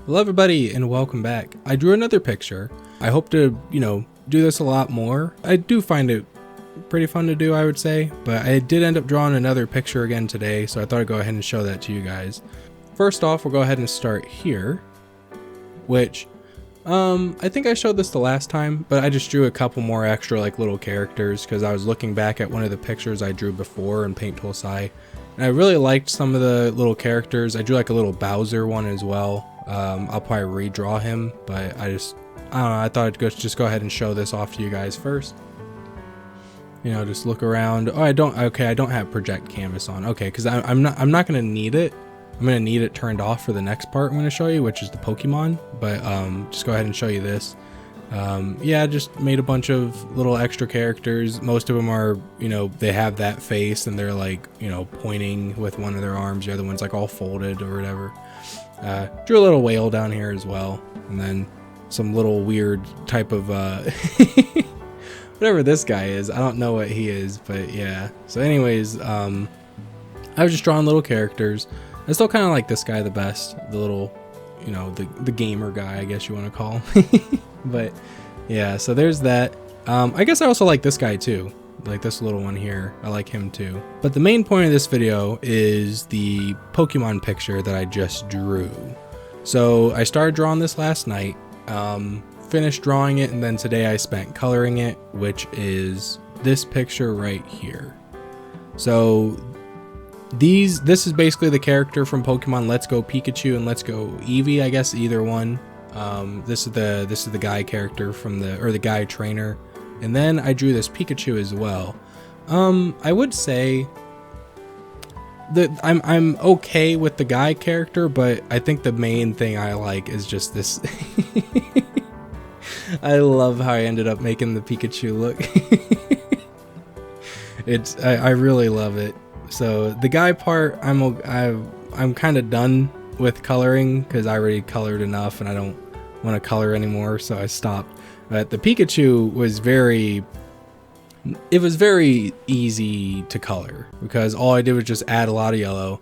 Hello everybody and welcome back. I drew another picture. I hope to, do this a lot more. I do find it pretty fun to do, I would say, but I did end up drawing another picture again today, so I thought I'd go ahead and show that to you guys. First off, we'll go ahead and start here, which I think I showed this the last time, but I just drew a couple more extra like little characters because I was looking back at one of the pictures I drew before in Paint Tool Sai, and I really liked some of the little characters. I drew like a little Bowser one as well. I'll probably redraw him, but I don't know, I thought I'd just go ahead and show this off to you guys first. Just look around. Oh, I don't have project canvas on. Okay, because I'm not gonna need it. I'm gonna need it turned off for the next part I'm gonna show you, which is the Pokemon. But just go ahead and show you this. Yeah, just made a bunch of little extra characters. Most of them are, they have that face and they're like, pointing with one of their arms. The other one's like all folded or whatever. Drew a little whale down here as well, and then some little weird type of whatever this guy is. I don't know what he is, but yeah. So anyways, I was just drawing little characters. I still kind of like this guy the best, the little, the gamer guy, I guess you want to call him. But yeah, so there's that. I guess I also like this guy too. Like this little one here, I like him too. But the main point of this video is the Pokemon picture that I just drew. So I started drawing this last night, finished drawing it, and then today I spent coloring it, which is this picture right here. So this is basically the character from Pokemon Let's Go Pikachu and Let's Go Eevee, I guess either one. This is the guy character from the guy trainer. And then I drew this Pikachu as well. I would say that I'm okay with the guy character, but I think the main thing I like is just this. I love how I ended up making the Pikachu look. I really love it. So the guy part, I'm kind of done with coloring because I already colored enough and I don't want to color anymore, so I stopped. But the Pikachu was very easy to color because all I did was just add a lot of yellow,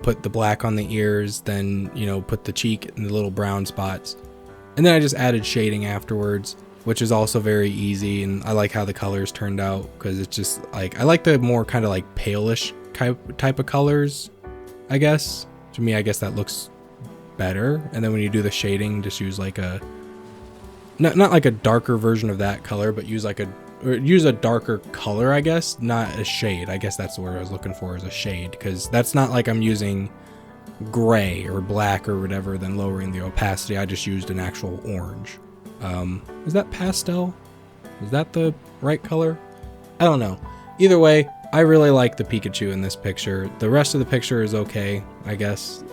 put the black on the ears, then, put the cheek and the little brown spots. And then I just added shading afterwards, which is also very easy. And I like how the colors turned out because it's just like, I like the more kind of like palish type of colors, I guess. To me, I guess that looks better. And then when you do the shading, just use like not like a darker version of that color, but use a darker color, I guess, not a shade. I guess that's the word I was looking for, is a shade, because that's not like I'm using gray or black or whatever, then lowering the opacity. I just used an actual orange. Is that pastel? Is that the right color? I don't know. Either way, I really like the Pikachu in this picture. The rest of the picture is okay, I guess.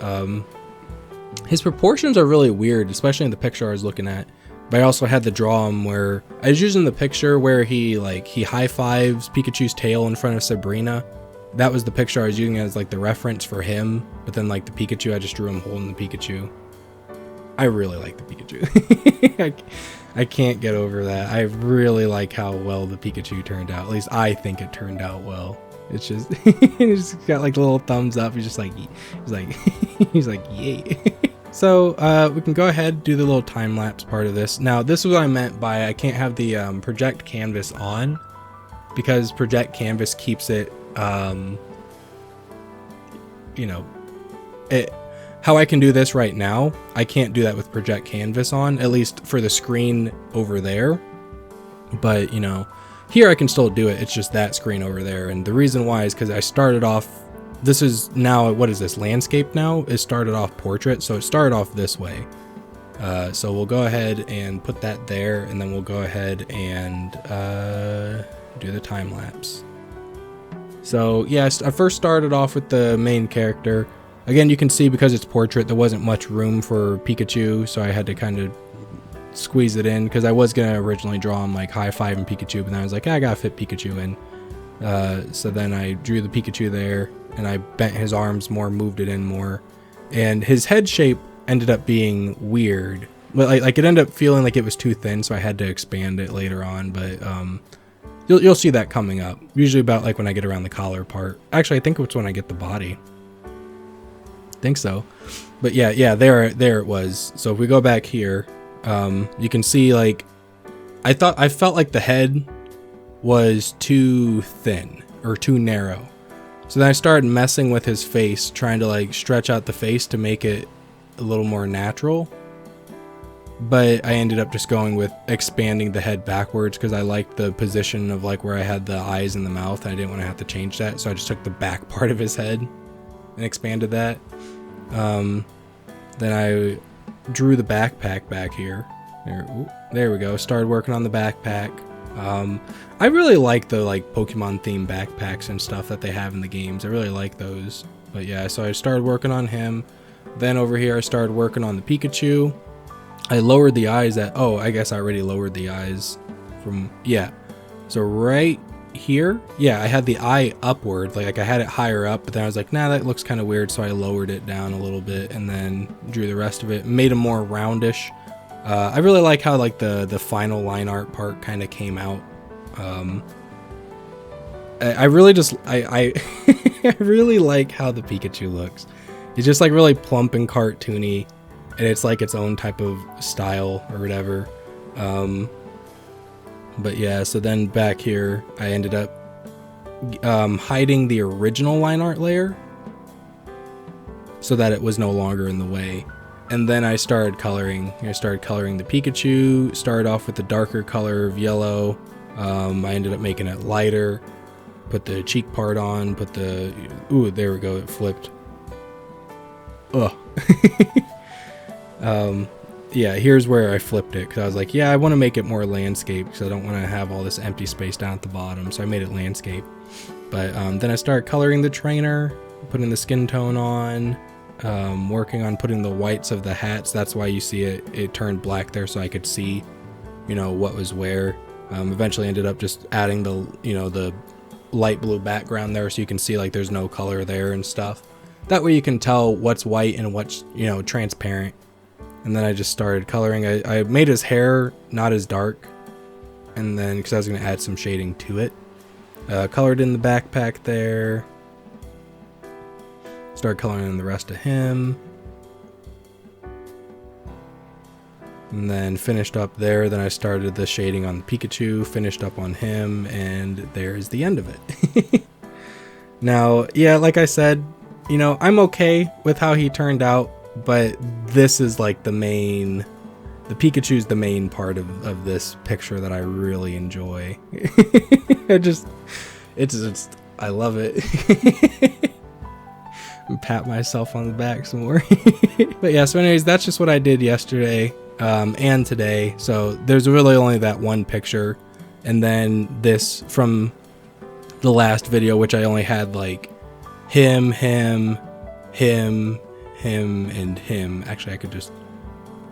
His proportions are really weird, especially in the picture I was looking at. But I also had to draw him where I was using the picture where he high fives Pikachu's tail in front of Sabrina. That was the picture I was using as like the reference for him. But then like the Pikachu, I just drew him holding the Pikachu. I really like the Pikachu. I can't get over that. I really like how well the Pikachu turned out. At least I think it turned out well. It's just he's just got like a little thumbs up. He's like yay. So we can go ahead and do the little time lapse part of this. Now this is what I meant by I can't have the project canvas on, because project canvas keeps it how I can do this right now, I can't do that with project canvas on, at least for the screen over there. But here I can still do it. It's just that screen over there. And the reason why is because I started off, this is now, what is this, landscape now? It started off portrait, so it started off this way. So we'll go ahead and put that there, and then we'll go ahead and do the time lapse. So yes, I first started off with the main character. Again, you can see because it's portrait, there wasn't much room for Pikachu, so I had to kind of squeeze it in, because I was going to originally draw him like high five and Pikachu, but then I was like, I gotta fit Pikachu in. So then I drew the Pikachu there, and I bent his arms more, moved it in more, and his head shape ended up being weird. But like it ended up feeling like it was too thin, so I had to expand it later on. But you'll see that coming up. Usually about like when I get around the collar part. Actually, I think it's when I get the body. Think so. But yeah, there it was. So if we go back here, you can see like I felt like the head was too thin or too narrow. So then I started messing with his face, trying to like stretch out the face to make it a little more natural. But I ended up just going with expanding the head backwards because I liked the position of like where I had the eyes and the mouth. And I didn't want to have to change that. So I just took the back part of his head and expanded that. Then I drew the backpack back here. There we go. Started working on the backpack. I really like the like Pokemon themed backpacks and stuff that they have in the games. I really like those. But yeah, so I started working on him. Then over here I started working on the Pikachu. I lowered the eyes I guess I already lowered the eyes from, yeah. So right here, yeah, I had the eye upward, like I had it higher up, but then I was like, nah, that looks kind of weird. So I lowered it down a little bit and then drew the rest of it, made him more roundish. I really like how like the final line art part kind of came out. I really just, I really like how the Pikachu looks. He's just like really plump and cartoony. And it's like its own type of style or whatever. But yeah, so then back here, I ended up hiding the original line art layer so that it was no longer in the way. And then I started coloring. I started coloring the Pikachu, started off with the darker color of yellow. I ended up making it lighter, put the cheek part on, put the, ooh, there we go, it flipped. Ugh. Yeah, here's where I flipped it because I was like, yeah, I want to make it more landscape because I don't want to have all this empty space down at the bottom. So I made it landscape. But then I started coloring the trainer, putting the skin tone on, working on putting the whites of the hats. That's why you see it turned black there so I could see, you know, what was where. Eventually ended up just adding the, you know, the light blue background there so you can see like there's no color there and stuff. That way you can tell what's white and what's, you know, transparent. And then I just started coloring. I made his hair not as dark. And then, because I was going to add some shading to it. Colored in the backpack there. Started coloring in the rest of him. And then finished up there. Then I started the shading on the Pikachu. Finished up on him. And there's the end of it. Now, yeah, like I said, you know, I'm okay with how he turned out. But this is like the Pikachu's the main part of this picture that I really enjoy. I love it. Pat myself on the back some more. But yeah, so anyways, that's just what I did yesterday and today. So there's really only that one picture. And then this from the last video, which I only had like him, and him. Actually, I could just,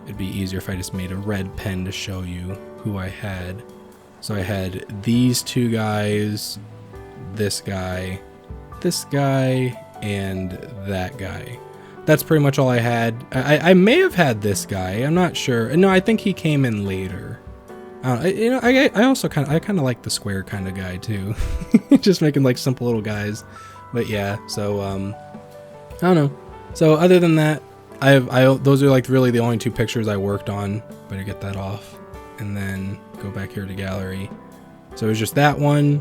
it'd be easier if I just made a red pen to show you who I had. So I had these two guys, this guy, and that guy. That's pretty much all I had. I may have had this guy. I'm not sure. No, I think he came in later. You know, I also kind of like the square kind of guy too. Just making like simple little guys. But yeah, so I don't know. So other than that, those are like really the only two pictures I worked on. Better get that off and then go back here to gallery. So it was just that one.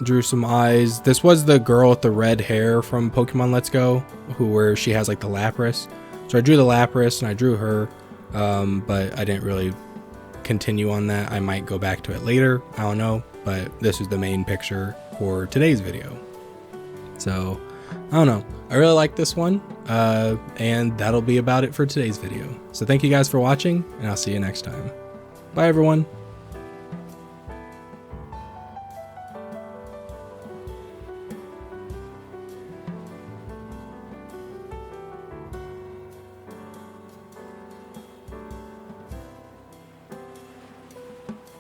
Drew some eyes. This was the girl with the red hair from Pokemon Let's Go, where she has like the Lapras. So I drew the Lapras and I drew her, but I didn't really continue on that. I might go back to it later. I don't know, but this is the main picture for today's video. So I don't know. I really like this one, and that'll be about it for today's video. So thank you guys for watching, and I'll see you next time. Bye, everyone.